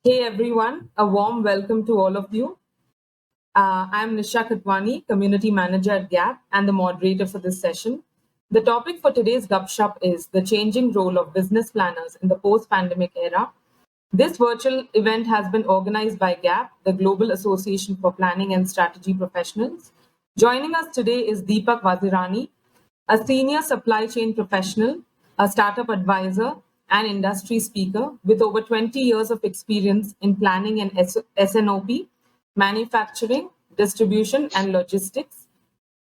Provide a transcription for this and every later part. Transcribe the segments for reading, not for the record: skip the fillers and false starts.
Hey everyone, a warm welcome to all of you. I'm Nisha Khatwani, Community Manager at GAP and the moderator for this session. The topic for today's Gupshup is the changing role of business planners in the post-pandemic era. This virtual event has been organized by GAP, the Global Association for Planning and Strategy Professionals. Joining us today is Deepak Vazirani, a senior supply chain professional, a startup advisor, and industry speaker with over 20 years of experience in planning and SNOP, manufacturing, distribution, and logistics.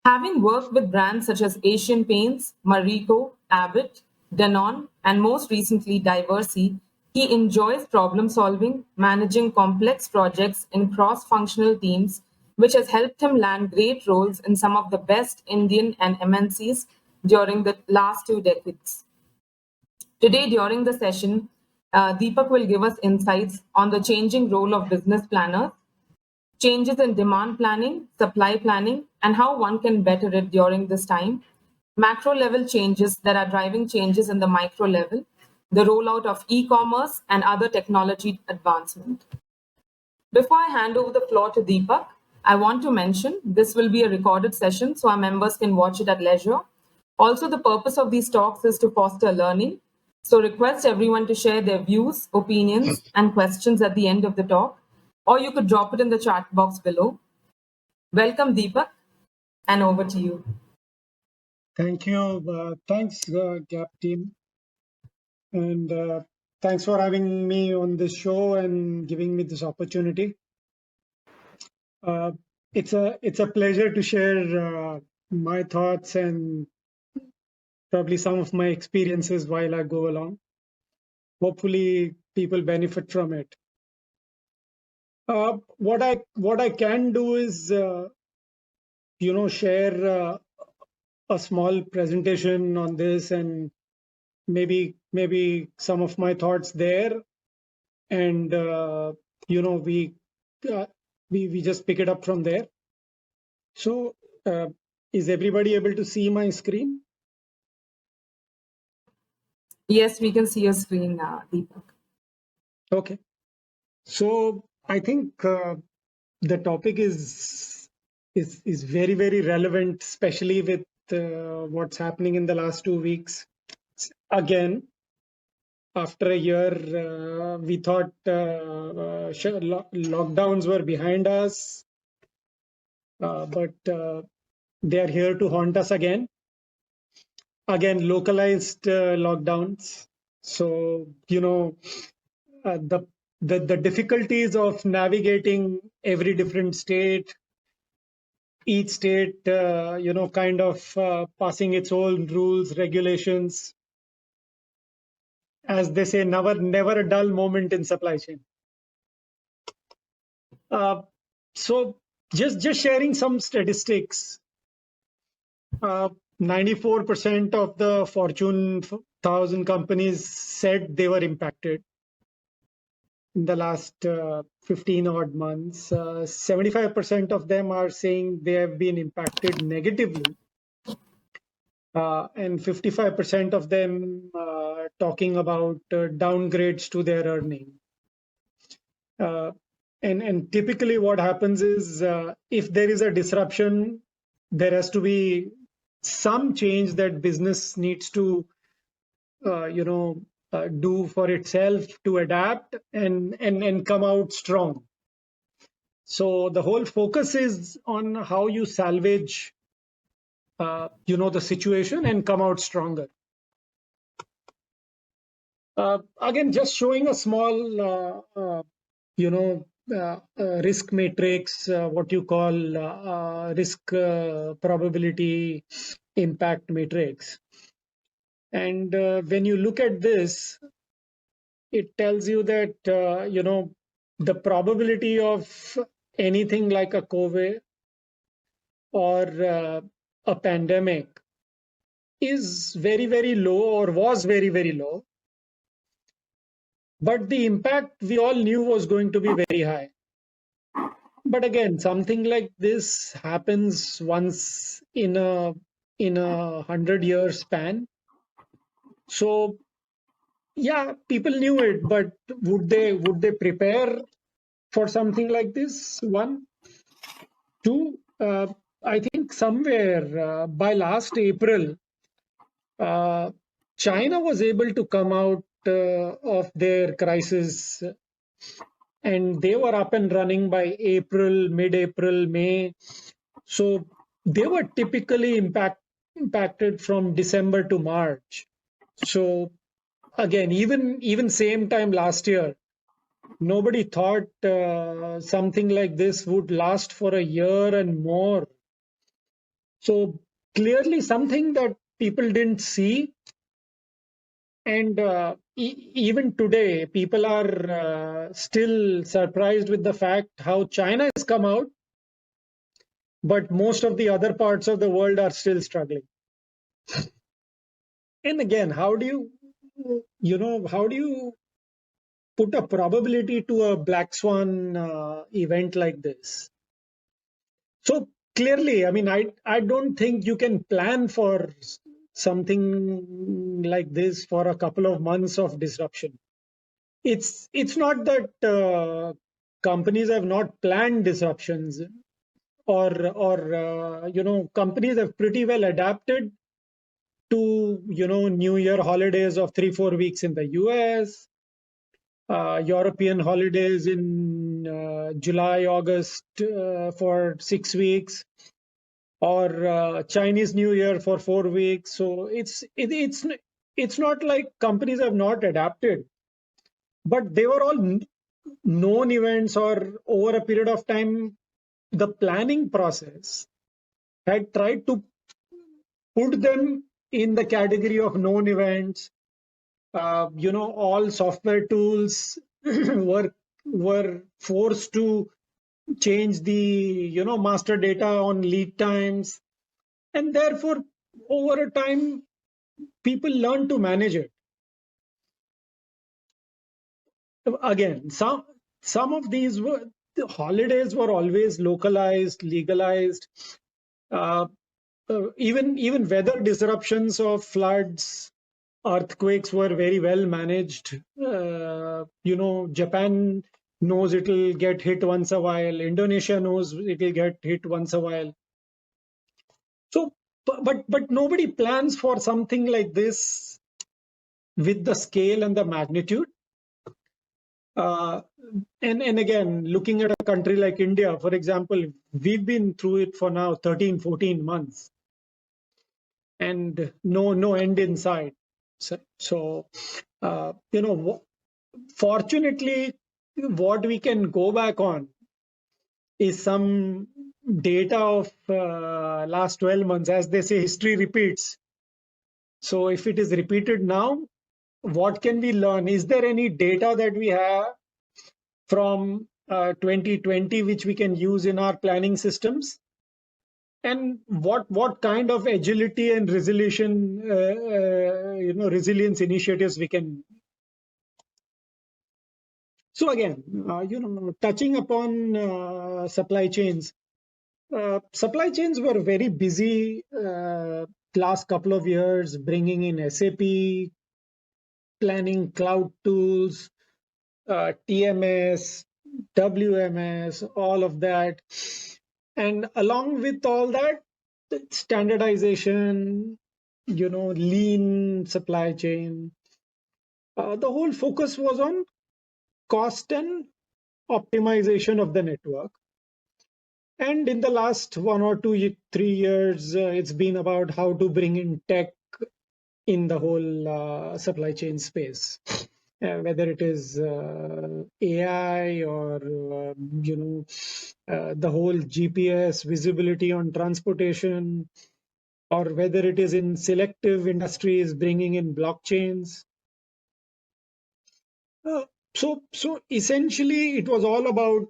Having worked with brands such as Asian Paints, Marico, Abbott, Danone, and most recently Diversey, he enjoys problem solving, managing complex projects in cross functional teams, which has helped him land great roles in some of the best Indian and MNCs during the last 2 decades. Today, during the session, Deepak will give us insights on the changing role of business planners, changes in demand planning, supply planning, and how one can better it during this time, macro level changes that are driving changes in the micro level, the rollout of e-commerce and other technology advancement. Before I hand over the floor to Deepak, I want to mention this will be a recorded session so our members can watch it at leisure. Also, the purpose of these talks is to foster learning. So request everyone to share their views, opinions, and questions at the end of the talk, or you could drop it in the chat box below. Welcome, Deepak, and over to you. Thank you. Thanks, GAP team. And thanks for having me on this show and giving me this opportunity. It's a pleasure to share my thoughts and probably some of my experiences while I go along. Hopefully, people benefit from it. What I can do is, share a small presentation on this and maybe some of my thoughts there, and we just pick it up from there. So is everybody able to see my screen? Yes, we can see your screen, Deepak. Okay. So I think the topic is very, very relevant, especially with what's happening in the last 2 weeks. Again, after a year, we thought lockdowns were behind us, but they are here to haunt us again. Again, localized lockdowns. So the difficulties of navigating every different state, each state kind of passing its own rules, regulations. As they say, never a dull moment in supply chain. So just sharing some statistics. 94% of the Fortune 1000 companies said they were impacted in the last 15 odd months. 75% of them are saying they have been impacted negatively. And 55% of them talking about downgrades to their earning. And typically what happens is if there is a disruption, there has to be some change that business needs to do for itself to adapt and come out strong. So the whole focus is on how you salvage the situation and come out stronger. Again, just showing a small risk matrix, what you call risk probability impact matrix. And when you look at this, it tells you that the probability of anything like a COVID or a pandemic is very, very low, or was very, very low. But the impact we all knew was going to be very high. But again, something like this happens once in a 100-year span. So Yeah, people knew it, but would they prepare for something like this? One, two. I think somewhere by last April, uh, China was able to come out of their crisis, and they were up and running by April, mid-April, May. So they were typically impacted from December to March. So again, even same time last year, nobody thought something like this would last for a year and more. So clearly something that people didn't see. And even today, people are still surprised with the fact how China has come out, but most of the other parts of the world are still struggling. And again, how do you put a probability to a black swan event like this? So clearly, I mean, I don't think you can plan for something like this for a couple of months of disruption. It's not that companies have not planned disruptions, or companies have pretty well adapted to New Year holidays of 3-4 weeks in the US, European holidays in July, August for 6 weeks, or Chinese New Year for 4 weeks. So it's not like companies have not adapted, but they were all known events, or over a period of time, the planning process had tried to put them in the category of known events. All software tools were forced to change the master data on lead times, and therefore over a time people learn to manage it. Again, some of these were the holidays were always localized, legalized. uh, even weather disruptions of floods, earthquakes were very well managed. Japan knows it'll get hit once a while. Indonesia knows it'll get hit once a while. So, but nobody plans for something like this with the scale and the magnitude. Uh, and again, looking at a country like India, for example, we've been through it for now 13, 14 months, and no end in sight. So fortunately, what we can go back on is some data of last 12 months. As they say, history repeats. So if it is repeated now, what can we learn? Is there any data that we have from 2020 which we can use in our planning systems? And what kind of agility and resilience initiatives we can. So again, touching upon supply chains. Supply chains were very busy last couple of years, bringing in SAP, planning cloud tools, TMS, WMS, all of that. And along with all that, standardization, lean supply chain. The whole focus was on cost and optimization of the network. And in the last 1 or 2, 3 years, it's been about how to bring in tech in the whole supply chain space, whether it is AI, or the whole GPS visibility on transportation, or whether it is in selective industries bringing in blockchains. Uh, so essentially, it was all about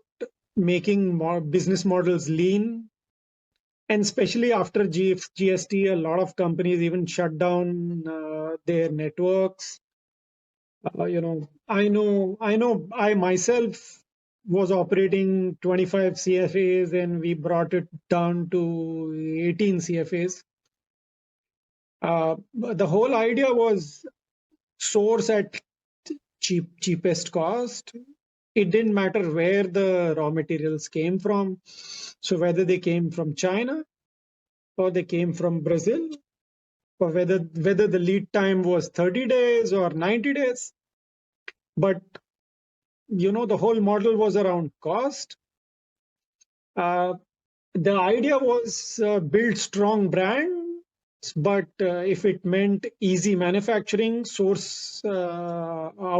making more business models lean. And especially after GST, a lot of companies even shut down their networks. I myself was operating 25 CFAs, and we brought it down to 18 CFAs. The whole idea was source at cheapest cost. It didn't matter where the raw materials came from. So whether they came from China or they came from Brazil, or whether the lead time was 30 days or 90 days. But the whole model was around cost. The idea was build strong brands, but if it meant easy manufacturing,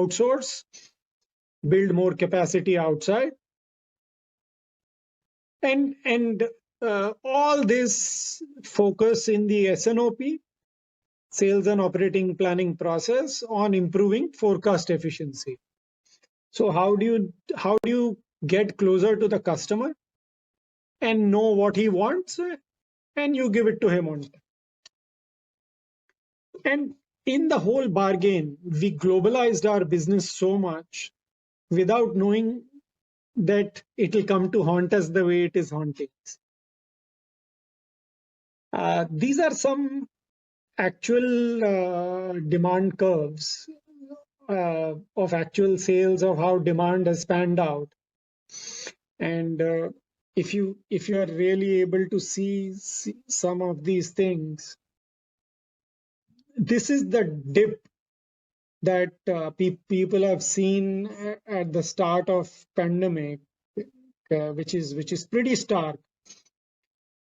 outsource, build more capacity outside, and all this focus in the SNOP, sales and operating planning process, on improving forecast efficiency. So how do you get closer to the customer and know what he wants, and you give it to him on time? And in the whole bargain, we globalized our business so much without knowing that it will come to haunt us the way it is haunting us. These are some actual demand curves of actual sales, of how demand has panned out. And if you are really able to see some of these things, this is the dip that people have seen at the start of pandemic, which is pretty stark.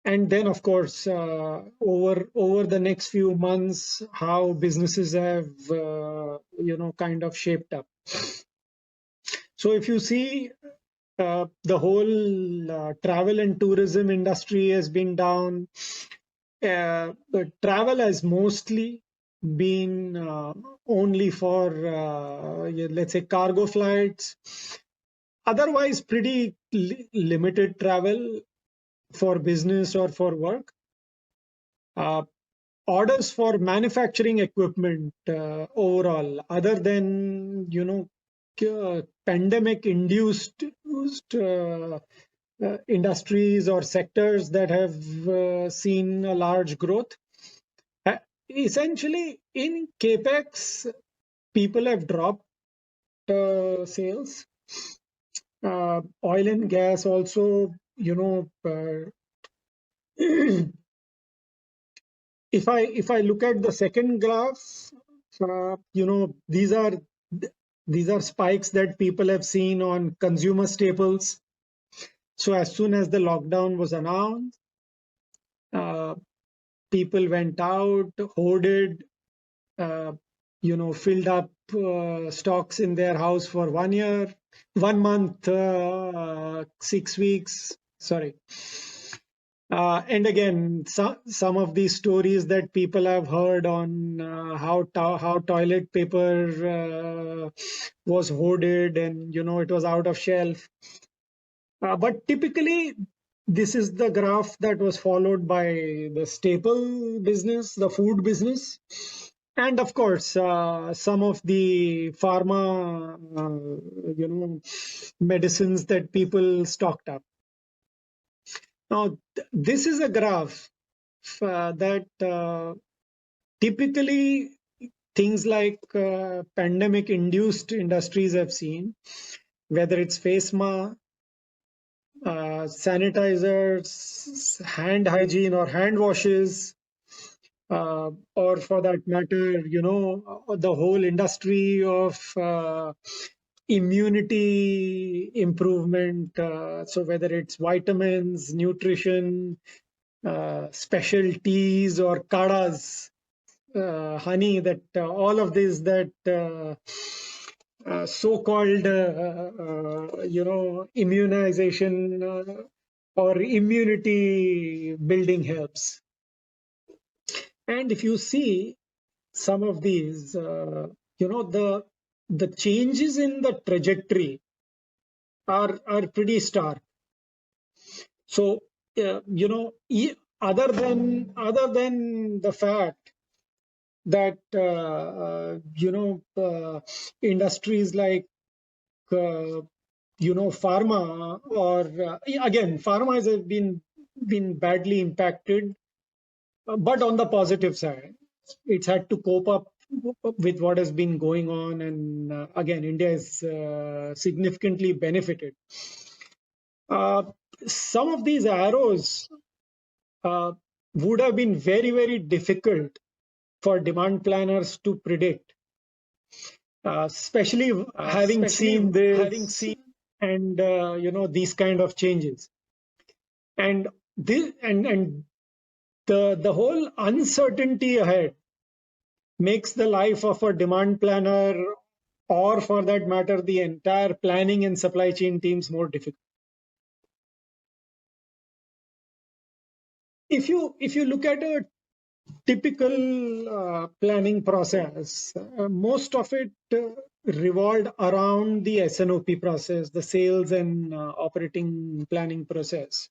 And then, of course, over the next few months, how businesses have kind of shaped up. So if you see, the whole travel and tourism industry has been down. But travel has mostly been only for, let's say, cargo flights. Otherwise, pretty limited travel for business or for work. Orders for manufacturing equipment overall, other than pandemic-induced industries or sectors that have seen a large growth. Essentially, in capex, people have dropped sales. Oil and gas also, if I look at the second graph, these are spikes that people have seen on consumer staples. So as soon as the lockdown was announced, people went out, hoarded, filled up stocks in their house for 1 year, 1 month, 6 weeks. Sorry. And again, some of these stories that people have heard on how toilet paper was hoarded and it was out of shelf. But typically, this is the graph that was followed by the staple business, the food business, and of course, some of the pharma, medicines that people stocked up. Now, this is a graph that typically things like pandemic-induced industries have seen, whether it's face mask, sanitizers, hand hygiene or hand washes, or for that matter, the whole industry of immunity improvement. So whether it's vitamins, nutrition, special teas or kadas, honey, that all of this that so-called immunization or immunity building helps. And if you see some of these, the changes in the trajectory are pretty stark. So other than the fact that industries like pharma, or again, pharma has been badly impacted, but on the positive side, it's had to cope up with what has been going on, and again, India is significantly benefited. Some of these arrows uh, would have been very, very difficult for demand planners to predict, especially having seen this and these kind of changes. And the whole uncertainty ahead makes the life of a demand planner, or for that matter the entire planning and supply chain teams, more difficult. If you look at a typical planning process, most of it revolved around the SNOP process, the sales and operating planning process.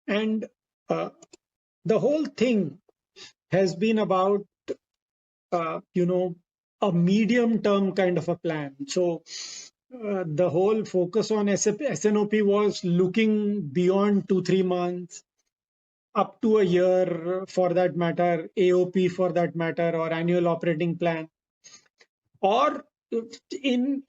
And the whole thing has been about a medium term kind of a plan. So the whole focus on SNOP was looking beyond 2-3 months, up to a year for that matter, AOP for that matter, or annual operating plan, or in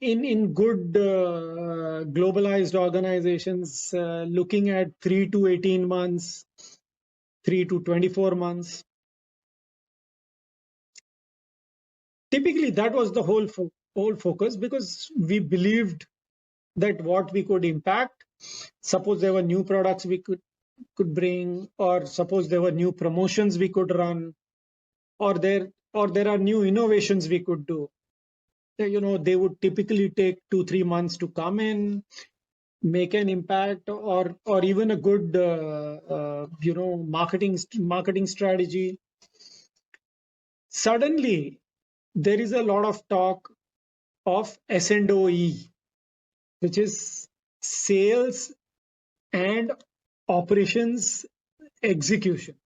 good globalized organizations, looking at 3 to 18 months, 3 to 24 months. Typically, that was the whole focus, because we believed that what we could impact, suppose there were new products we could bring, or suppose there were new promotions we could run, or there are new innovations we could do. They would typically take 2-3 months to come in, make an impact, or even a good marketing strategy. Suddenly, there is a lot of talk of S&OE, which is sales and operations execution.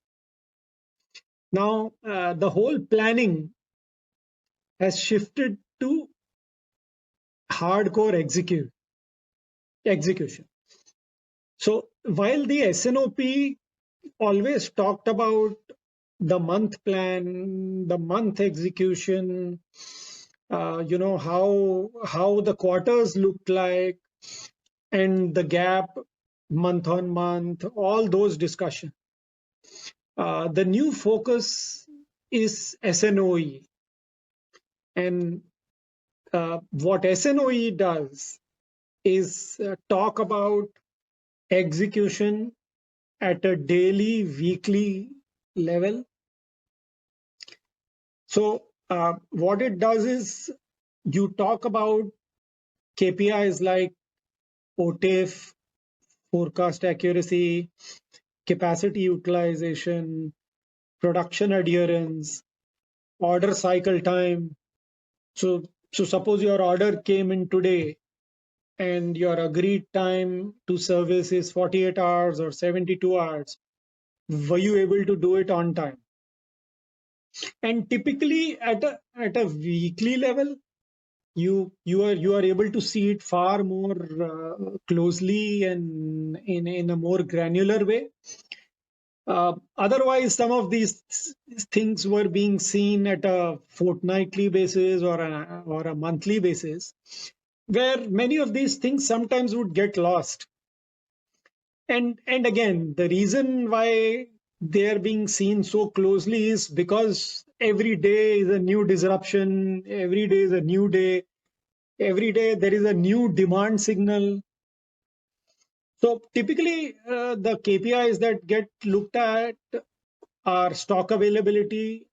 Now, the whole planning has shifted to hardcore execution. So while the SNOP always talked about the month plan, the month execution, how the quarters looked like, and the gap month on month, all those discussions. The new focus is SNOE. And what SNOE does is talk about execution at a daily, weekly level. So what it does is you talk about KPIs like OTIF, forecast accuracy, capacity utilization, production adherence, order cycle time. So suppose your order came in today and your agreed time to service is 48 hours or 72 hours. Were you able to do it on time? And typically at a weekly level, you are able to see it far more closely and in a more granular way. Otherwise, some of these things were being seen at a fortnightly basis or a monthly basis, where many of these things sometimes would get lost. And again, the reason why they are being seen so closely is because every day is a new disruption, every day is a new day, every day there is a new demand signal. So typically, the KPIs that get looked at are stock availability.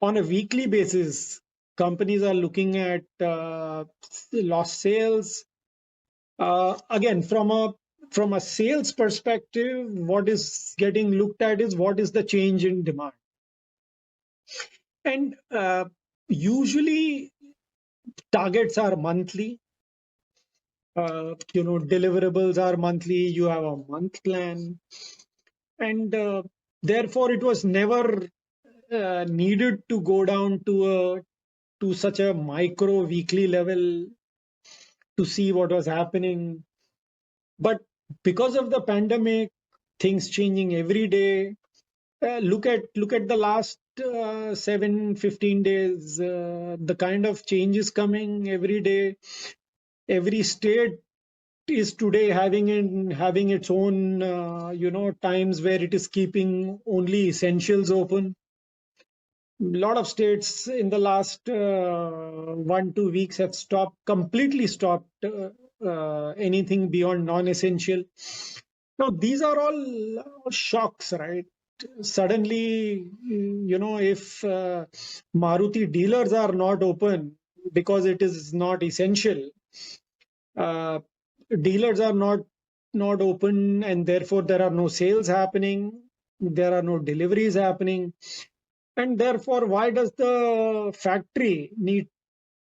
On a weekly basis, companies are looking at lost sales. Again, from a sales perspective, what is getting looked at is what is the change in demand. And usually targets are monthly. Deliverables are monthly. You have a month plan, and therefore it was never needed to go down to such a micro weekly level to see what was happening. But because of the pandemic, things changing every day, Look at the last 7-15 days. The kind of change is coming every day. Every state is today having its own times where it is keeping only essentials open. A lot of states in the last 1-2 weeks have completely stopped anything beyond non-essential. Now these are all shocks, right? Suddenly, if Maruti dealers are not open because it is not essential, uh, dealers are not open, and therefore there are no sales happening, there are no deliveries happening, and therefore why does the factory need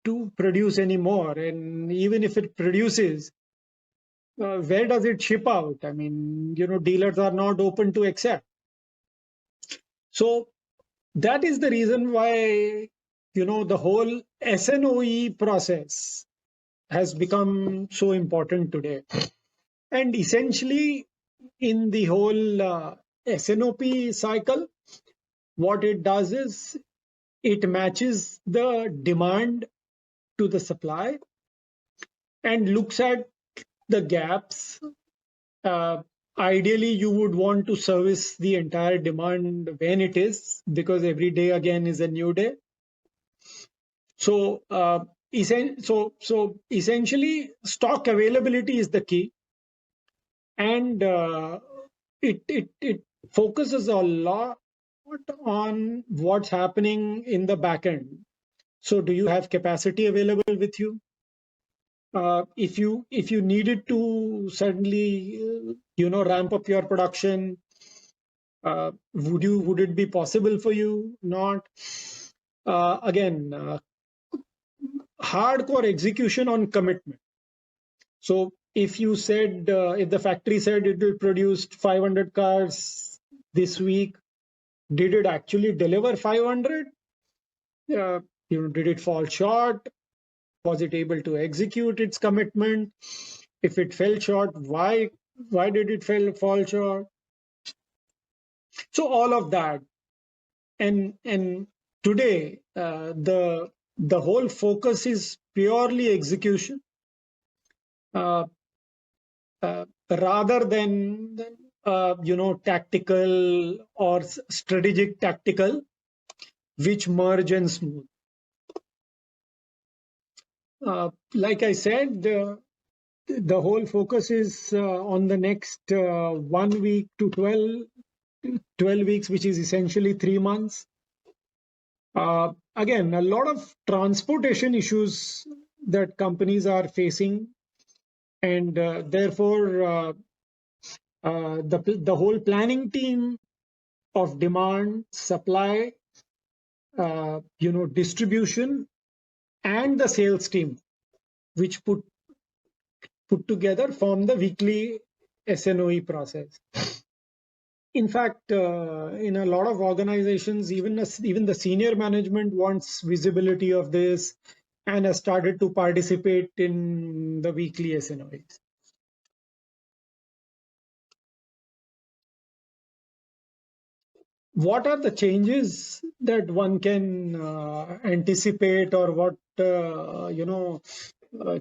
to produce anymore? And even if it produces, where does it ship out? I mean, dealers are not open to accept. So that is the reason why the whole SNOE process has become so important today. And essentially, in the whole SNOP cycle, what it does is it matches the demand to the supply and looks at the gaps. Uh, Ideally, you would want to service the entire demand when it is, because every day again is a new day. So, so essentially, stock availability is the key, and it focuses a lot on what's happening in the back end. So, do you have capacity available with you? If you needed to suddenly ramp up your production, would it be possible for you? Not. Again, hardcore execution on commitment. So if the factory said it will produce 500 cars this week, did it actually deliver 500? Did it fall short? Was it able to execute its commitment? If it fell short, why did it fall short? So all of that, and today the whole focus is purely execution, uh, rather than tactical or strategic tactical, which merge and smooth. Like I said, the whole focus is on the next 1 week to 12 weeks, which is essentially 3 months. Again, a lot of transportation issues that companies are facing, and therefore the whole planning team of demand, supply, distribution, and the sales team, which put together form the weekly SNOE process. In fact, in a lot of organizations, even the senior management wants visibility of this and has started to participate in the weekly SNOEs. What are the changes that one can anticipate, or what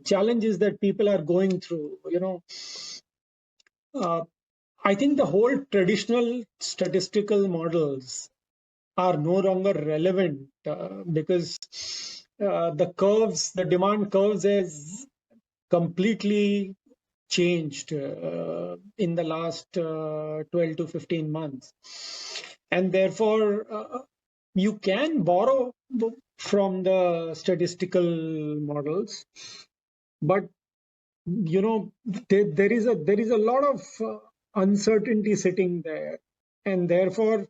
challenges that people are going through? I think the whole traditional statistical models are no longer relevant, because the demand curves has completely changed in the last 12 to 15 months. And therefore, you can borrow from the statistical models, but there is a lot of uncertainty sitting there, and therefore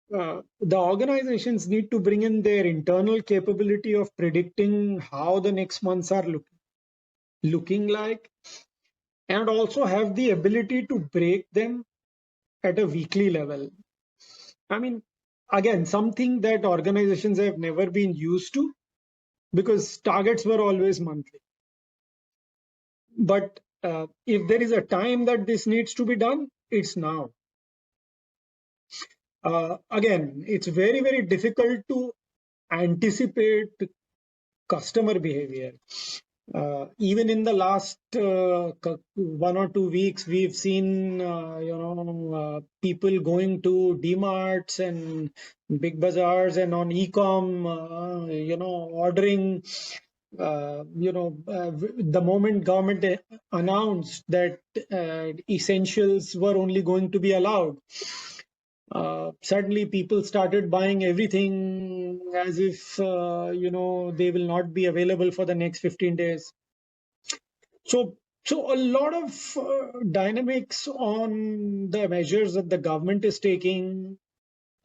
the organizations need to bring in their internal capability of predicting how the next months are looking like, and also have the ability to break them at a weekly level. I mean, again, something that organizations have never been used to, because targets were always monthly. But if there is a time that this needs to be done, it's now. Again, it's very, very difficult to anticipate customer behavior. Even in the last 1 or 2 weeks, we've seen people going to DMarts and big bazaars and on e-com, ordering. The moment government announced that essentials were only going to be allowed, suddenly people started buying everything as if they will not be available for the next 15 days. So so a lot of dynamics on the measures that the government is taking.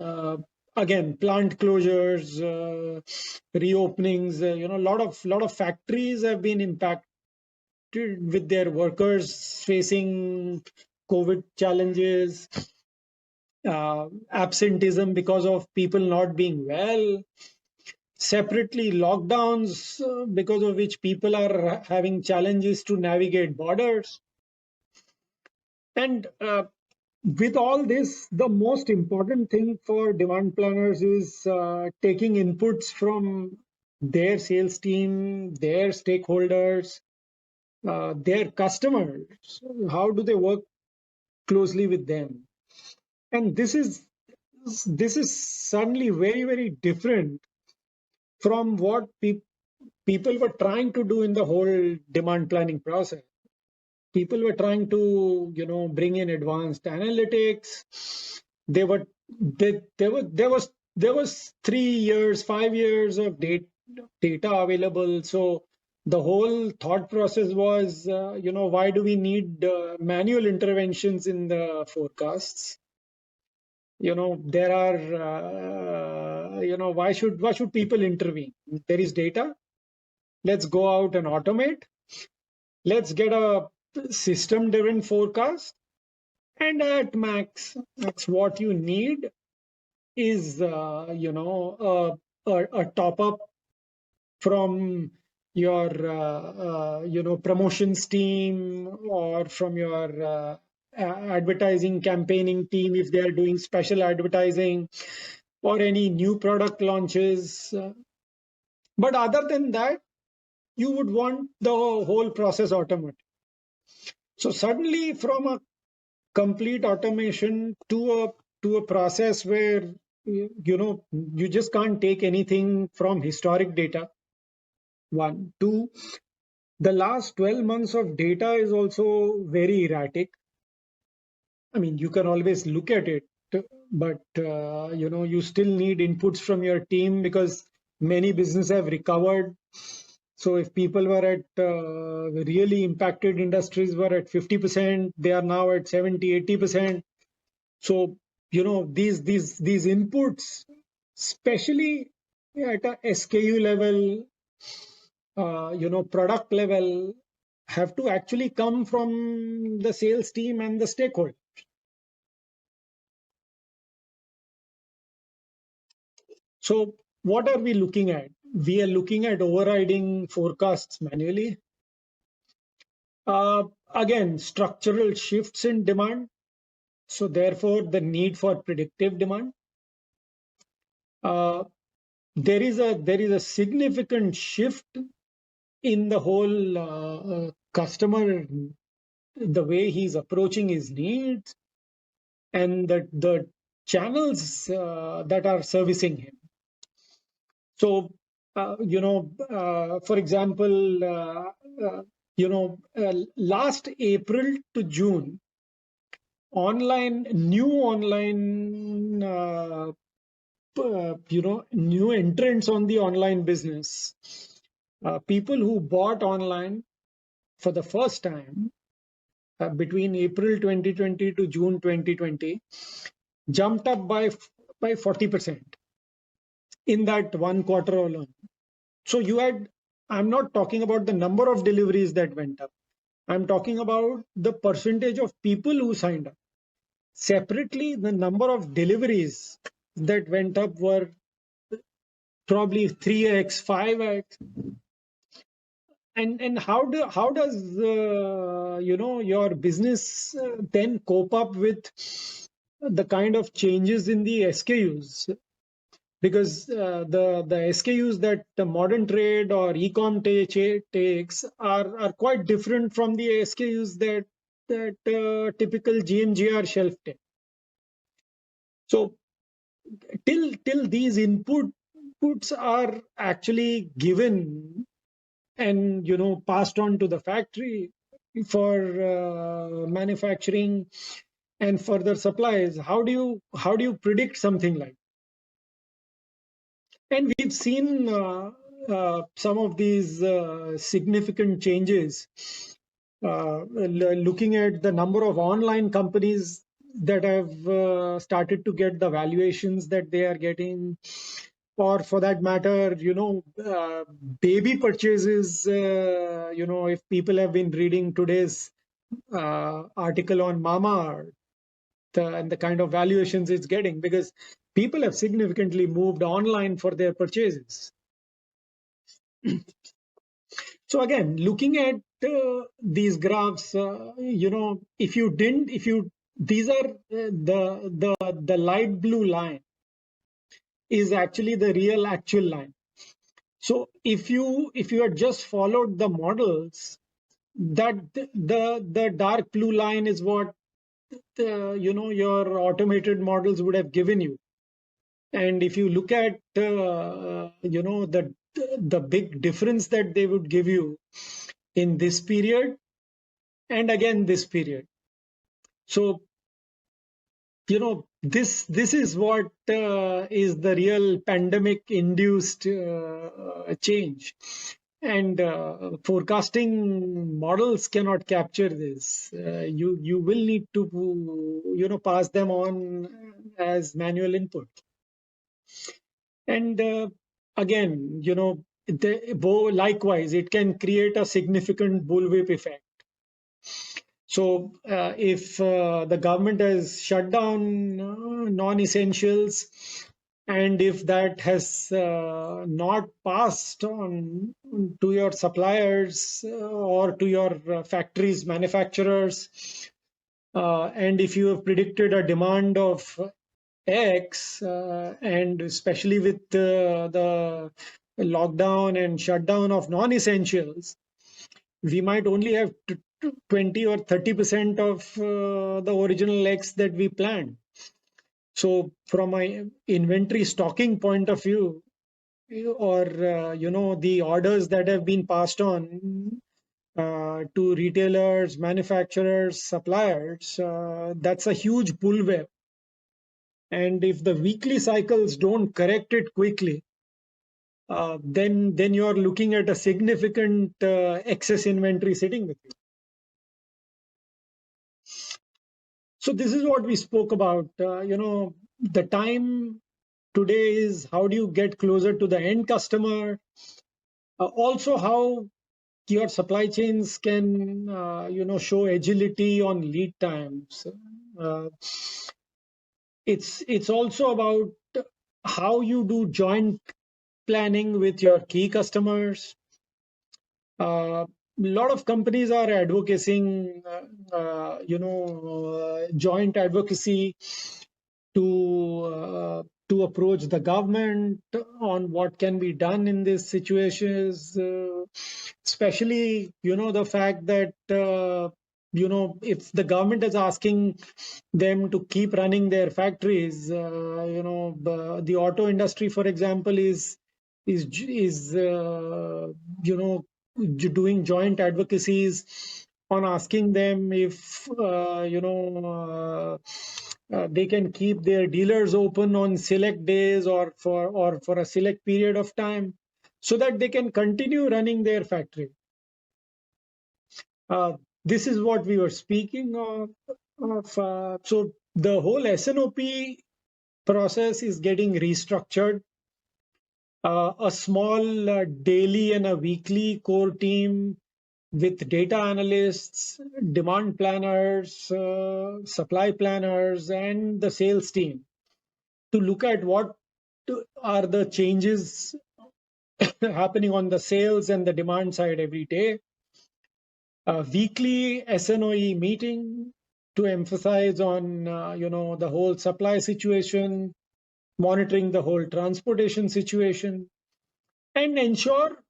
uh, Again, plant closures, reopenings, a lot of factories have been impacted with their workers facing COVID challenges, absenteeism because of people not being well, separately lockdowns because of which people are having challenges to navigate borders. And with all this, the most important thing for demand planners is taking inputs from their sales team, their stakeholders, their customers. How do they work closely with them? And this is suddenly very, very different from what people were trying to do in the whole demand planning process. People were trying to bring in advanced analytics. They were they, there was 3 years, 5 years of data available. So the whole thought process was, why do we need manual interventions in the forecasts? There are why should people intervene? There is data. Let's go out and automate. Let's get a system driven forecast. And at max, that's what you need is a top up from your promotions team, or from your advertising campaigning team if they are doing special advertising, or any new product launches. But other than that, you would want the whole process automated. So suddenly, from a complete automation to a process where you just can't take anything from historic data. One, two, the last 12 months of data is also very erratic. I mean, you can always look at it, but you still need inputs from your team, because many businesses have recovered. So if people were at really impacted industries were at 50%, they are now at 70, 80%. So these inputs, especially at a SKU level, product level, have to actually come from the sales team and the stakeholder. So what are we looking at? We are looking at overriding forecasts manually. Uh, Again, structural shifts in demand. So therefore, the need for predictive demand. Uh, there is a significant shift in the whole customer, the way he's approaching his needs, and the channels that are servicing him. So for example, last April to June, new online new entrants on the online business, people who bought online for the first time between April 2020 to June 2020 jumped up by 40% in that one quarter alone. So I'm not talking about the number of deliveries that went up. I'm talking about the percentage of people who signed up. Separately, the number of deliveries that went up were probably 3x, 5x. And how does your business then cope up with the kind of changes in the SKUs, because the SKUs that the modern trade or e-com takes are quite different from the SKUs that typical GMGR shelf take. So till these inputs are actually given and passed on to the factory for manufacturing and further supplies, how do you predict something like? And we've seen some of these significant changes, looking at the number of online companies that have started to get the valuations that they are getting, or for that matter, baby purchases. If people have been reading today's article on Mama, and the kind of valuations it's getting, because people have significantly moved online for their purchases. So again, looking at these graphs, these are the light blue line is actually the real actual line. So if you had just followed the models, that the dark blue line is what your automated models would have given you. And if you look at the big difference that they would give you in this period and again this period. So this is what is the real pandemic induced change, and forecasting models cannot capture this. You will need to pass them on as manual input. And again, likewise, it can create a significant bullwhip effect. So if the government has shut down non-essentials, and if that has not passed on to your suppliers or to your factories, manufacturers, and if you have predicted a demand of X, and especially with the lockdown and shutdown of non-essentials, we might only have 20 or 30% of the original X that we planned. So from my inventory stocking point of view, or the orders that have been passed on to retailers, manufacturers, suppliers, that's a huge bullwhip. And if the weekly cycles don't correct it quickly, then you're looking at a significant excess inventory sitting with you. So this is what we spoke about. The time today is how do you get closer to the end customer? Also, how your supply chains can, show agility on lead times. Uh, it's also about how you do joint planning with your key customers. A lot of companies are advocating, joint advocacy to approach the government on what can be done in these situations, especially the fact that if the government is asking them to keep running their factories, the auto industry, for example, is doing joint advocacies on asking them if they can keep their dealers open on select days or for a select period of time, so that they can continue running their factory. This is what we were speaking of. So the whole S&OP process is getting restructured. A small daily and a weekly core team with data analysts, demand planners, supply planners, and the sales team to look at what are the changes happening on the sales and the demand side every day. A weekly SNOE meeting to emphasize on the whole supply situation, monitoring the whole transportation situation, and ensure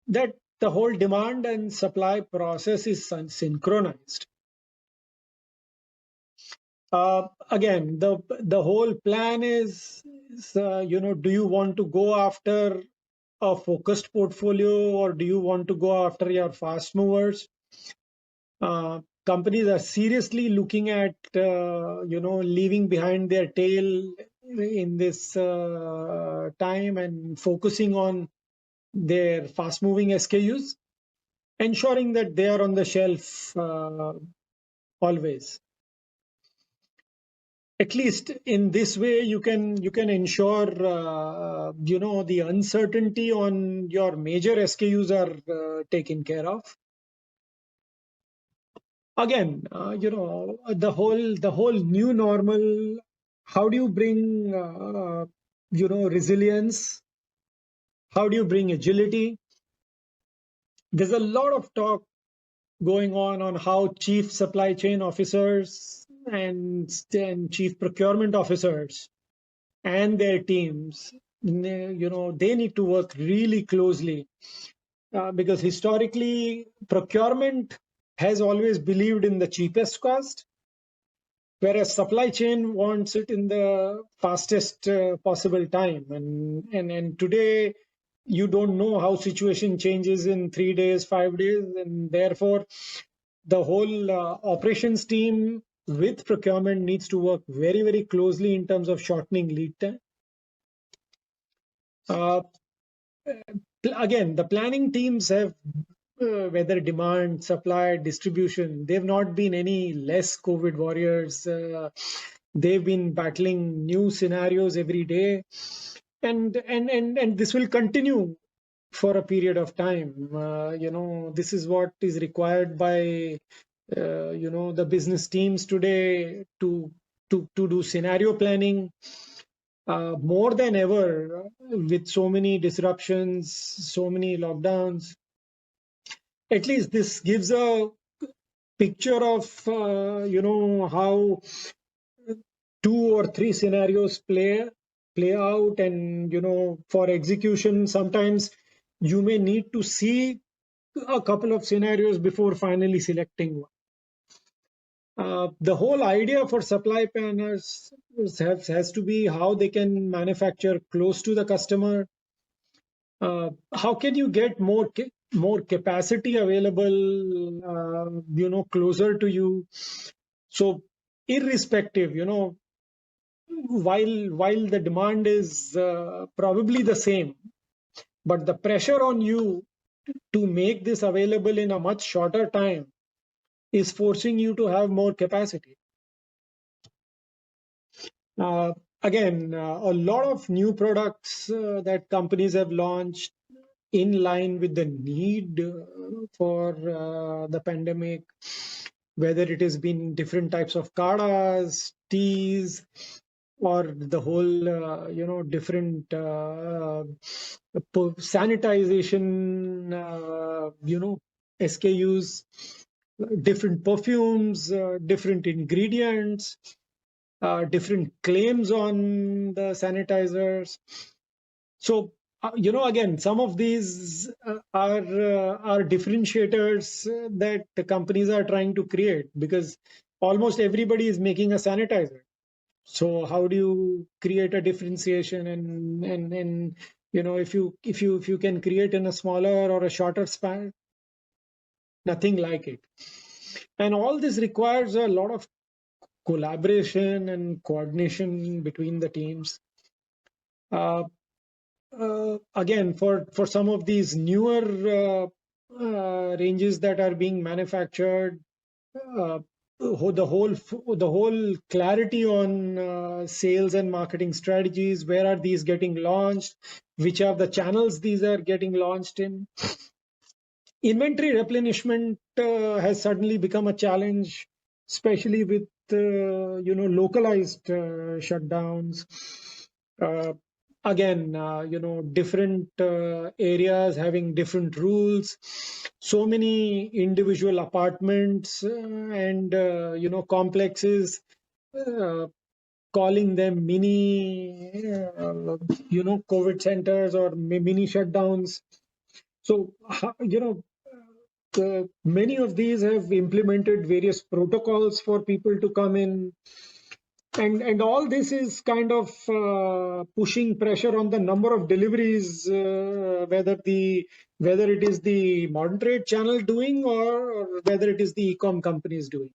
that the whole demand and supply process is synchronized. Again, the whole plan is do you want to go after a focused portfolio, or do you want to go after your fast movers? Companies are seriously looking at leaving behind their tail in this time and focusing on their fast moving SKUs, ensuring that they are on the shelf always. At least in this way, you can ensure the uncertainty on your major SKUs are taken care of. Again, the whole new normal. How do you bring resilience? How do you bring agility? There's a lot of talk going on how chief supply chain officers and chief procurement officers and their teams, they need to work really closely, because historically procurement has always believed in the cheapest cost, whereas supply chain wants it in the fastest possible time. And today you don't know how situation changes in 3 days, 5 days, and therefore the whole operations team with procurement needs to work very, very closely in terms of shortening lead time. Again, the planning teams have, whether demand, supply, distribution, they've not been any less COVID warriors. They've been battling new scenarios every day, and this will continue for a period of time. This is what is required by the business teams today to do scenario planning more than ever, with so many disruptions, so many lockdowns. At least this gives a picture of how 2 or 3 scenarios play out, and for execution sometimes you may need to see a couple of scenarios before finally selecting one. The whole idea for supply planners has to be how they can manufacture close to the customer. How can you get more capacity available, closer to you? So irrespective, while the demand is probably the same, but the pressure on you to make this available in a much shorter time is forcing you to have more capacity. Again, a lot of new products that companies have launched in line with the need for the pandemic, whether it has been different types of kadas, teas, or the whole different sanitization SKUs, different perfumes, different ingredients, different claims on the sanitizers. So again, some of these are differentiators that the companies are trying to create, because almost everybody is making a sanitizer. So how do you create a differentiation? And if you can create in a smaller or a shorter span, nothing like it. And all this requires a lot of collaboration and coordination between the teams. Again, for some of these newer ranges that are being manufactured, the whole clarity on sales and marketing strategies. Where are these getting launched? Which are the channels these are getting launched in? Inventory replenishment has suddenly become a challenge, especially with localized shutdowns. again, different areas having different rules, so many individual apartments and complexes, uh, calling them mini COVID centers or mini shutdowns. So many of these have implemented various protocols for people to come in, and all this is kind of pushing pressure on the number of deliveries, whether it is the modern trade channel doing, or whether it is the e-com companies doing.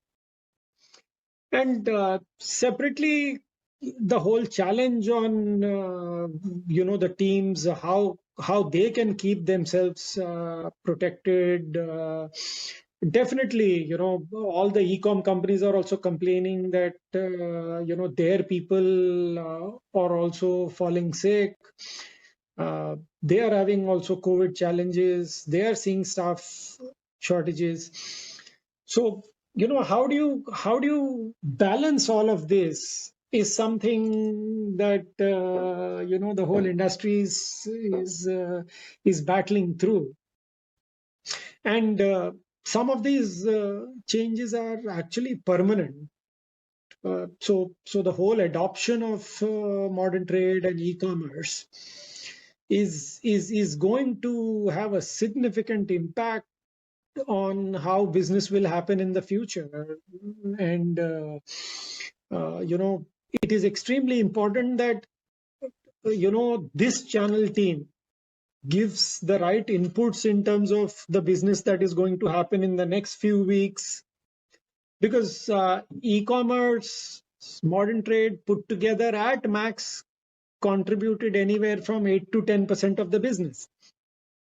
And separately, the whole challenge on the teams, how they can keep themselves protected. Definitely, all the e-com companies are also complaining that their people are also falling sick. They are having also COVID challenges. They are seeing staff shortages. So, how do you balance all of this is something that the whole industry is battling through. And some of these changes are actually permanent. So the whole adoption of modern trade and e-commerce is going to have a significant impact on how business will happen in the future. And it is extremely important that this channel team gives the right inputs in terms of the business that is going to happen in the next few weeks, because e-commerce, modern trade put together at max contributed anywhere from 8 to 10% of the business.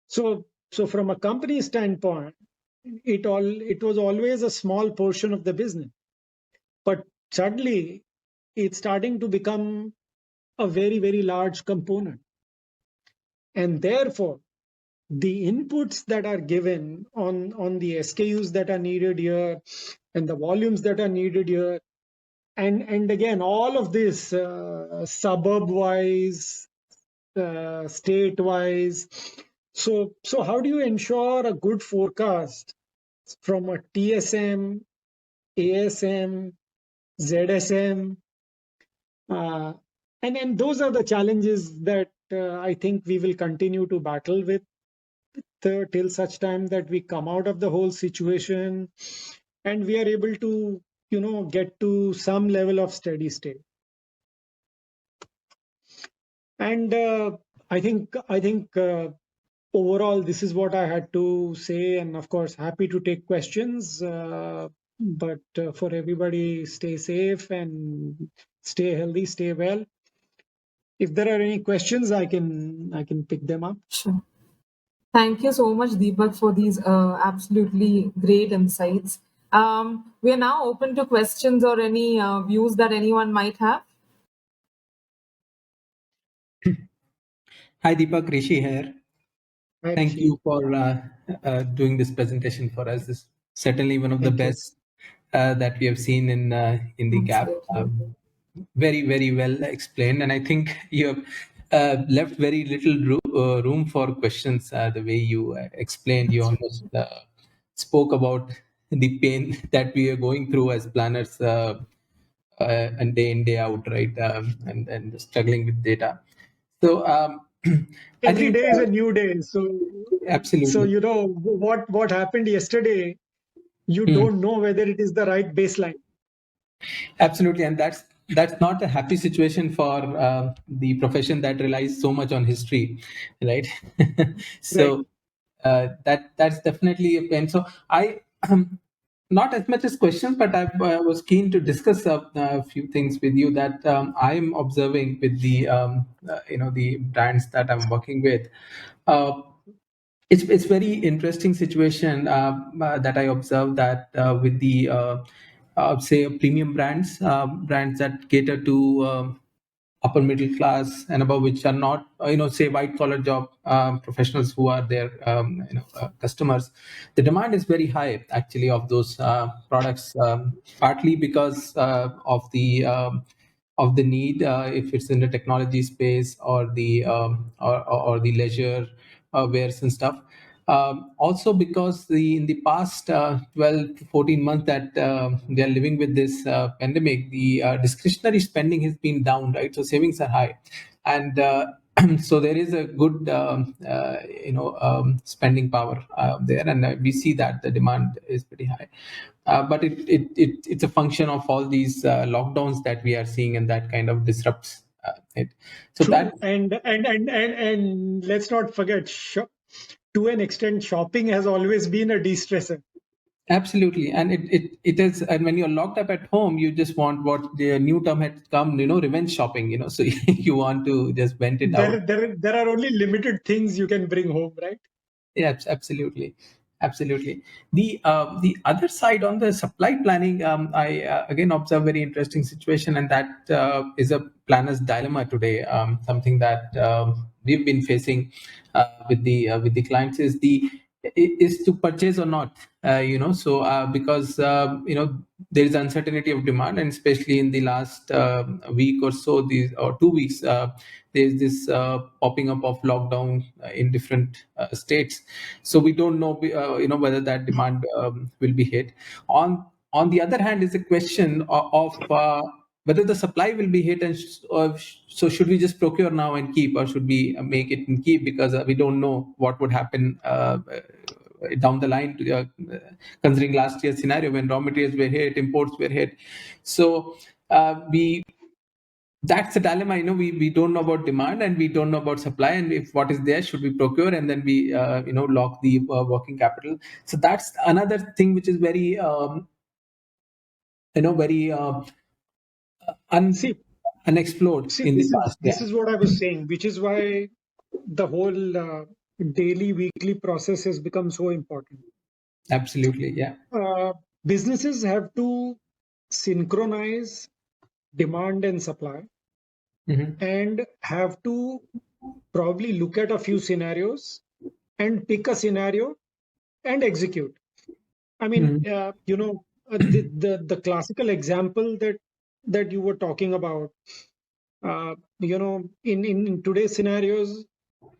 So from a company standpoint, it was always a small portion of the business, but suddenly it's starting to become a very, very large component. And therefore, the inputs that are given on the SKUs that are needed here and the volumes that are needed here, and again, all of this suburb wise, state wise. So how do you ensure a good forecast from a TSM, ASM, ZSM? Uh, and those are the challenges that I think we will continue to battle with till such time that we come out of the whole situation and we are able to, get to some level of steady state. And I think overall, this is what I had to say. And of course, happy to take questions. But for everybody, stay safe and stay healthy, stay well. If there are any questions, I can pick them up. Sure. Thank you so much, Deepak, for these absolutely great insights. We are now open to questions or any views that anyone might have. Hi, Deepak, Rishi here. Hi, Thank Rishi. you for doing this presentation for us. This is certainly one of the Thank you. best that we have seen in the gap. Absolutely. Very, very well explained, and I think you have left very little room for questions. The way you explained, you almost spoke about the pain that we are going through as planners, and day in day out, right? And struggling with data. So I Every think day is a new day. So absolutely. what happened yesterday, you Hmm. don't know whether it is the right baseline. Absolutely, and that's not a happy situation for the profession that relies so much on history, right? Right. So that's definitely a pain. So I not as much as questions, but I was keen to discuss a few things with you that I'm observing with the the brands that I'm working with. Uh, it's very interesting situation that I observed that with the say premium brands that cater to upper middle class and above, which are not say white collar job professionals who are their customers. The demand is very high actually of those products, partly because of the of the need, if it's in the technology space or or the leisure wares and stuff. Also, because in the past 12 to 14 months that they are living with this pandemic, the discretionary spending has been down, right? So savings are high, and so there is a good spending power there, and we see that the demand is pretty high. But it's a function of all these lockdowns that we are seeing, and that kind of disrupts it. So True, that and let's not forget, to an extent, shopping has always been a de-stressor. absolutely, and it is. And when you're locked up at home, you just want what the new term had come, revenge shopping. So you want to just vent it out. There are only limited things you can bring home, right? Yeah, absolutely, absolutely. The other side on the supply planning, I again observe very interesting situation, and that is a planner's dilemma today. Something that we've been facing with the clients is to purchase or not. So because there is uncertainty of demand, and especially in the last week or so, these or 2 weeks. There's this popping up of lockdown in different states, so we don't know whether that demand will be hit. On the other hand is the question of whether the supply will be hit, and so should we just procure now and keep, or should we make it and keep, because we don't know what would happen down the line, considering last year's scenario when raw materials were hit, imports were hit. So we that's the dilemma. We don't know about demand, and we don't know about supply, and if what is there, should we procure, and then we lock the working capital. So that's another thing which is very very See, unexplored in the past. this is what I was saying, which is why the whole daily, weekly process has become so important. Absolutely, yeah. Businesses have to synchronize demand and supply, and have to probably look at a few scenarios and pick a scenario and execute. I mean, the classical example that you were talking about, in today's scenarios,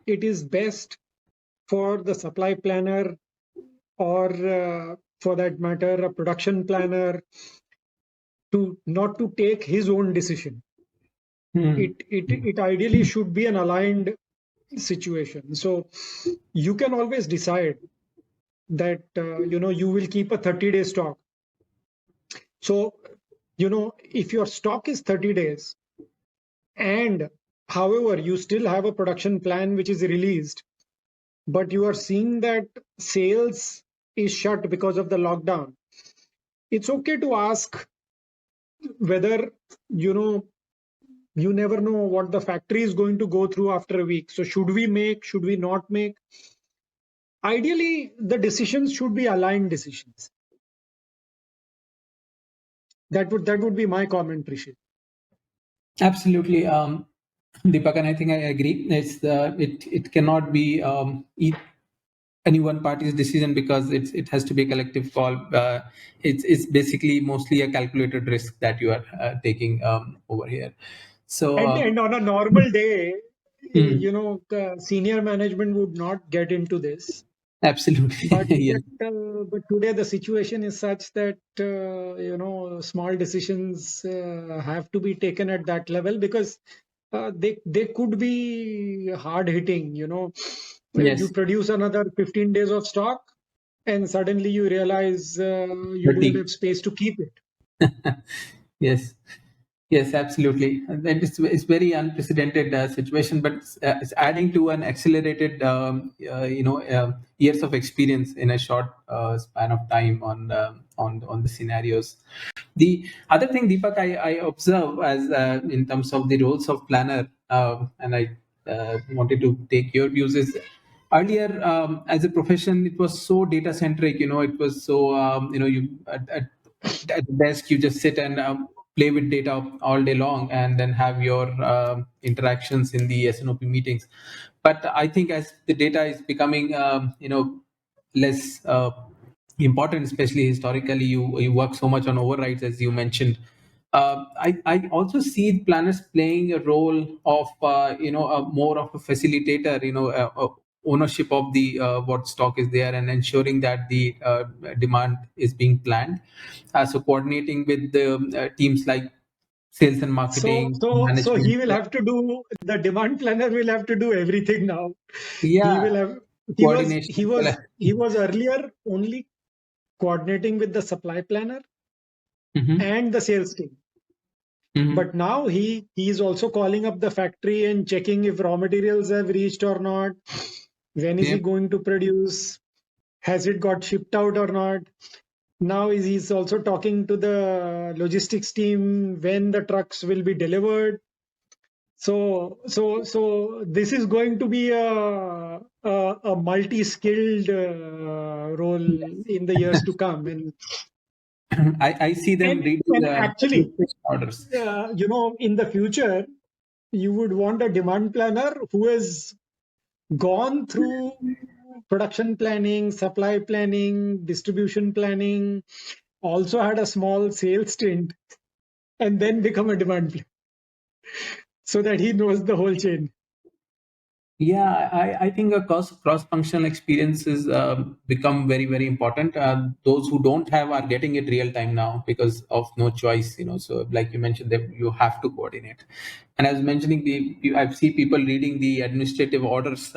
it is best for the supply planner, or for that matter, a production planner, to not to take his own decision. It ideally should be an aligned situation. So you can always decide that you will keep a 30-day stock. So if your stock is 30 days, and however you still have a production plan which is released, but you are seeing that sales is shut because of the lockdown, it's okay to ask whether you never know what the factory is going to go through after a week. So should we make, should we not make? Ideally, the decisions should be aligned decisions. That would be my comment, Rishi. Absolutely, Deepak, and I think I agree. It cannot be any one party's decision, because it has to be a collective call. It's basically mostly a calculated risk that you are taking over here. So and on a normal day, senior management would not get into this. Absolutely. But, Yes. but today the situation is such that small decisions have to be taken at that level, because they could be hard hitting. Yes. You produce another 15 days of stock, and suddenly you realize you don't have space to keep it. Yes. Yes, absolutely. And it's very unprecedented situation, but it's adding to an accelerated, years of experience in a short span of time on the scenarios. The other thing, Deepak, I observe as in terms of the roles of planner, and I wanted to take your views, is earlier as a profession, it was so data centric. It was so you at the desk you just sit and play with data all day long, and then have your interactions in the SNOP meetings. But I think as the data is becoming less important, especially historically, you work so much on overrides, as you mentioned, I also see planners playing a role of more of a facilitator, ownership of the what stock is there and ensuring that the demand is being planned. So coordinating with the teams like sales and So, marketing, so management. he will have to do, the demand planner will have to do everything now. He Yeah, will have, coordination. he was earlier only coordinating with the supply planner Mhm, and the sales team. mhm. But now he is also calling up the factory and checking if raw materials have reached or not. When is Yeah. he going to produce? Has it got shipped out or not? Now he's also talking to the logistics team when the trucks will be delivered. So this is going to be a multi-skilled role in the years to come. I see them reading And actually, orders. in the future, you would want a demand planner who has gone through production planning, supply planning, distribution planning, also had a small sales stint, and then become a demand planner so that he knows the whole chain. Yeah, I think a cross functional experiences become very very important. Those who don't have are getting it real time now because of no choice. So like you mentioned, that you have to coordinate. And I was mentioning, I see people reading the administrative orders,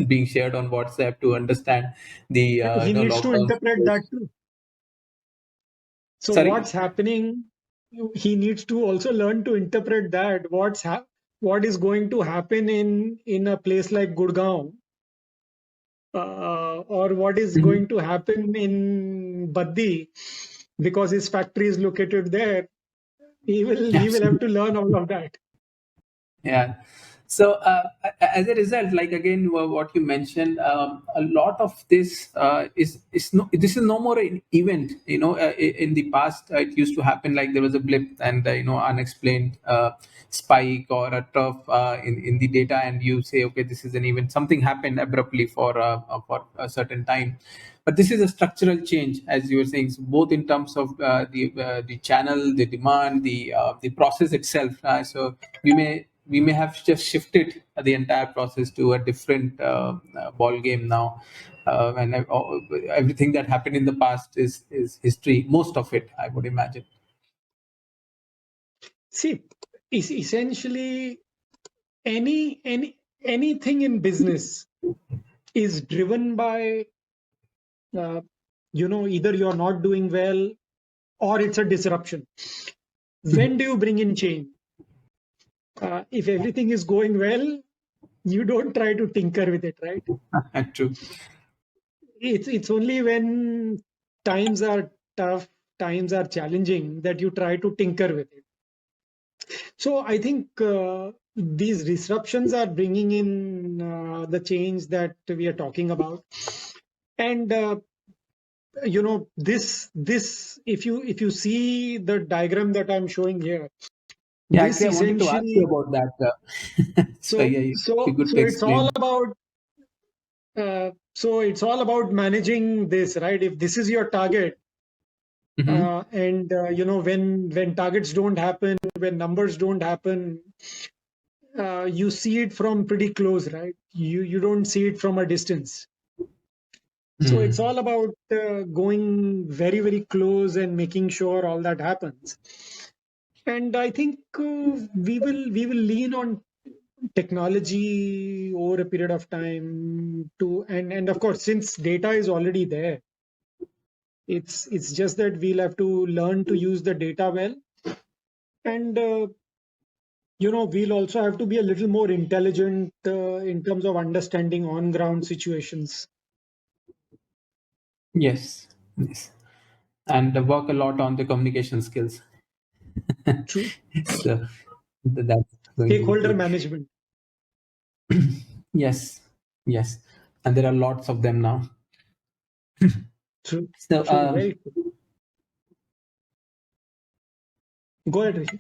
being shared on WhatsApp to understand the He needs to lockdown. interpret that too. So Sorry. what's happening? He needs to also learn to interpret that what is going to happen in a place like Gurgaon, or what is Mhm. going to happen in Baddi because his factory is located there. He will have to learn all of that. Yeah. So as a result, like again, what you mentioned, a lot of this is no. This is no more an event. In the past, it used to happen like there was a blip and unexplained spike or a trough in the data, and you say, okay, this is an event. Something happened abruptly for a certain time. But this is a structural change, as you were saying, so both in terms of the channel, the demand, the process itself. So we may have just shifted the entire process to a different ball game now, and everything that happened in the past is history. Most of it, I would imagine. See, is essentially anything in business is driven by uh, either you're not doing well or it's a disruption. When do you bring in change? If everything is going well, you don't try to tinker with it, right? True. It's only when times are tough, times are challenging, that you try to tinker with it. So I think these disruptions are bringing in the change that we are talking about. And this if you see the diagram that I'm showing here, Yeah, this actually, I wanted to ask you essentially, about that. So so yeah, it'd be so good so to it's all explain. about managing this, right? If this is your target, Hmm. and when targets don't happen, when numbers don't happen, you see it from pretty close, right? You don't see it from a distance. So it's Mm. all about going very very close and making sure all that happens. And I think we will lean on technology over a period of time to, and of course, since data is already there, it's just that we'll have to learn to use the data well. And we'll also have to be a little more intelligent in terms of understanding on ground situations. Yes. Yes. And work a lot on the communication skills. True. So that's going to be Stakeholder key. management. Yes. Yes. And there are lots of them now. True. So True. Very true. Go ahead, Rishi.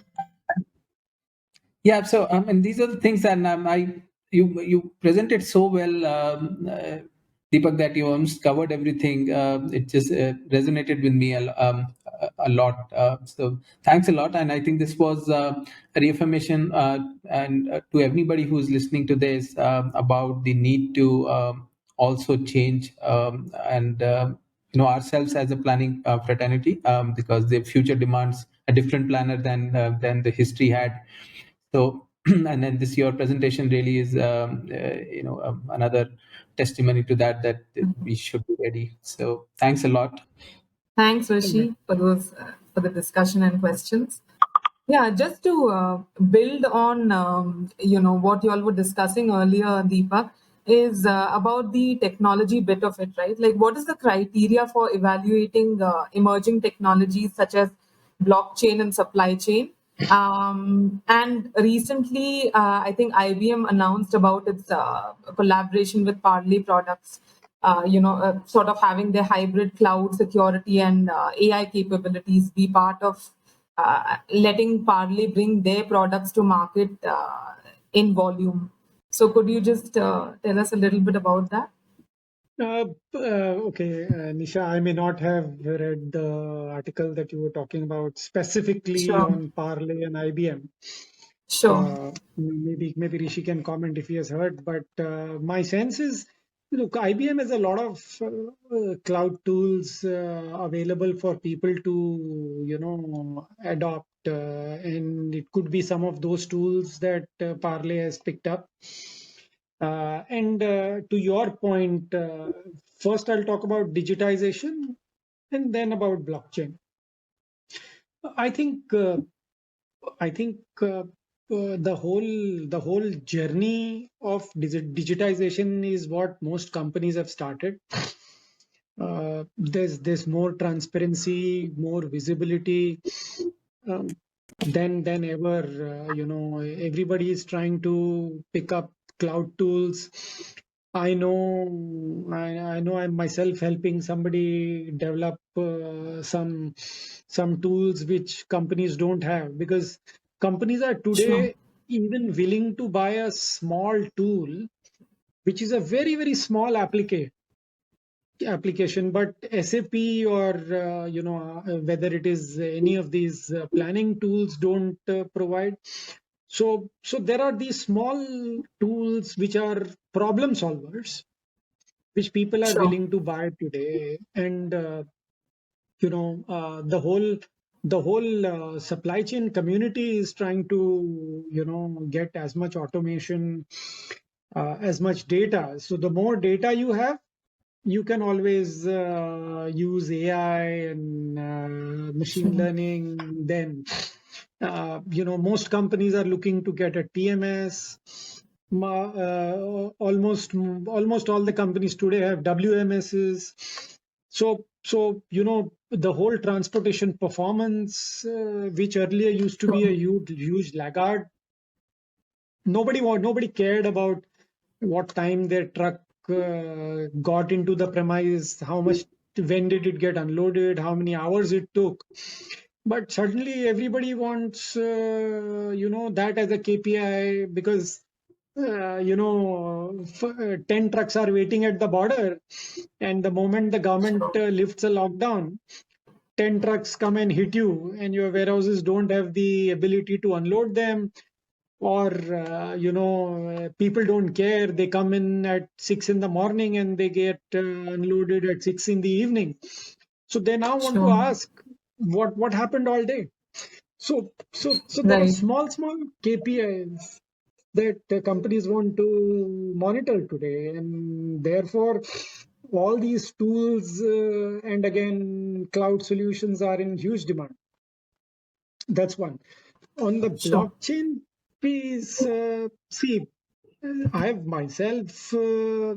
yeah, so and these are the things that you presented so well, Deepak, that you almost covered everything. It just resonated with me a a lot. So thanks a lot. And I think this was a reaffirmation and to everybody who's listening to this about the need to also change and ourselves as a planning fraternity, because the future demands a different planner than the history had. So, and then your presentation really is, another testimony to that we should be ready. So, thanks a lot. Thanks, Rishi, for the discussion and questions. Yeah, just to build on what you all were discussing earlier, Deepak, is about the technology bit of it, right? Like, what is the criteria for evaluating emerging technologies such as blockchain and supply chain? And recently, I think IBM announced about its collaboration with Parley Products. Sort of having their hybrid cloud security and AI capabilities be part of letting Parley bring their products to market in volume. So could you just tell us a little bit about that? Okay, Nisha, I may not have read the article that you were talking about specifically Sure. on Parley and IBM. Sure. Maybe Rishi can comment if he has heard, but my sense is, look, IBM has a lot of cloud tools available for people to adopt, and it could be some of those tools that Parley has picked up. And to your point, first I'll talk about digitization and then about blockchain. I think the whole journey of digitization is what most companies have started. There's more transparency, more visibility um, than ever. Everybody is trying to pick up cloud tools. I know I'm myself helping somebody develop some tools which companies don't have, because companies are Sure. today even willing to buy a small tool which is a very very small application, but SAP or whether it is any of these planning tools don't provide. So there are these small tools which are problem solvers, which people are Sure. willing to buy today, and the whole supply chain community is trying to get as much automation, as much data. So the more data you have, you can always use AI and machine Sure. learning. Then, most companies are looking to get a TMS. Almost all the companies today have WMSs. So the whole transportation performance, which earlier used to be a Sure. huge laggard. Nobody cared about what time their truck got into the premise, how much, when did it get unloaded, how many hours it took. But suddenly everybody wants that as a KPI, because 10 trucks are waiting at the border, and the moment the government Sure. lifts a lockdown, 10 trucks come and hit you, and your warehouses don't have the ability to unload them, or people don't care, they come in at 6 in the morning and they get unloaded at 6 in the evening. So they now want to Sure. ask what happened all day. So there are Right. small KPIs that companies want to monitor today, and therefore all these tools and again cloud solutions are in huge demand. That's one. On the Sure. blockchain piece, see, I have myself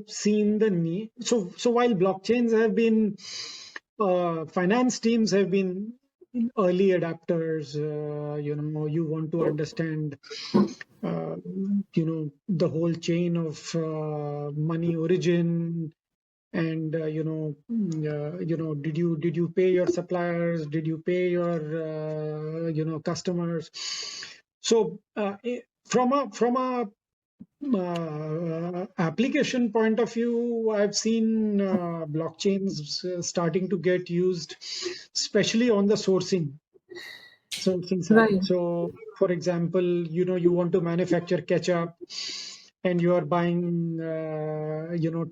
seen the need. So while blockchains have been, finance teams have been early adapters. You want to understand, the whole chain of money origin, and did you pay your suppliers, did you pay your customers. So from a application point of view, I've seen blockchains starting to get used especially on the sourcing side. Right. So, for example, you want to manufacture ketchup, and you are buying,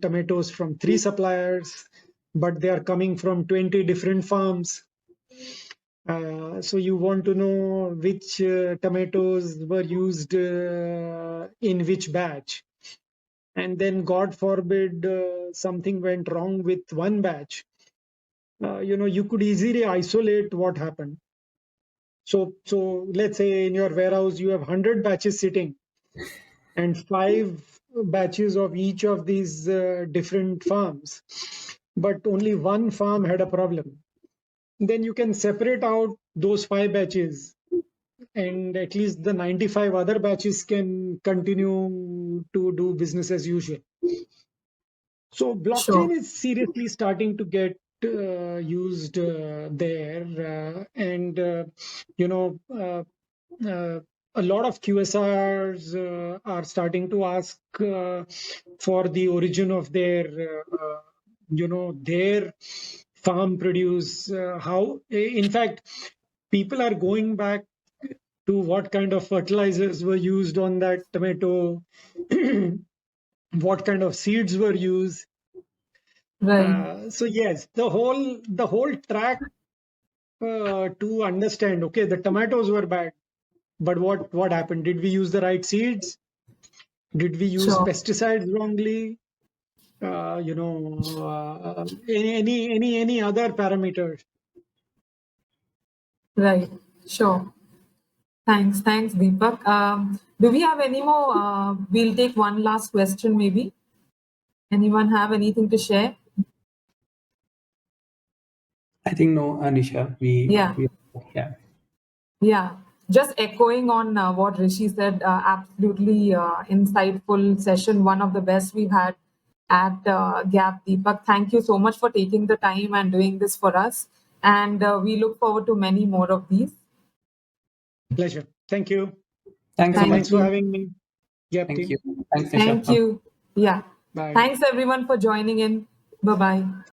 tomatoes from 3 suppliers, but they are coming from 20 different farms. So you want to know which tomatoes were used in which batch. And then, God forbid, something went wrong with one batch. You could easily isolate what happened. So let's say in your warehouse you have 100 batches sitting, and 5 batches of each of these different farms, but only one farm had a problem. Then you can separate out those 5 batches, and at least the 95 other batches can continue to do business as usual. So blockchain Sure. is seriously starting to get used there, and a lot of QSRs are starting to ask for the origin of their farm produce. In fact, people are going back to what kind of fertilizers were used on that tomato, what kind of seeds were used. Right. So yes, the whole track to understand. Okay, the tomatoes were bad, but what happened? Did we use the right seeds? Did we use Sure. pesticides wrongly? Any other parameters? Right. Sure. Thanks. Thanks, Deepak. Do we have any more? We'll take one last question, maybe. Anyone have anything to share? I think no, Anisha. Yeah. Yeah. Yeah. Just echoing on what Rishi said, absolutely insightful session, one of the best we've had at Gap. Deepak, thank you so much for taking the time and doing this for us. And we look forward to many more of these. Pleasure. Thank you. Thanks so Thank much. Thanks for you. having me. Yep, Thank team. you. Thanks, Thank Nisha. you. Yeah. Bye. Thanks everyone for joining in. Bye bye.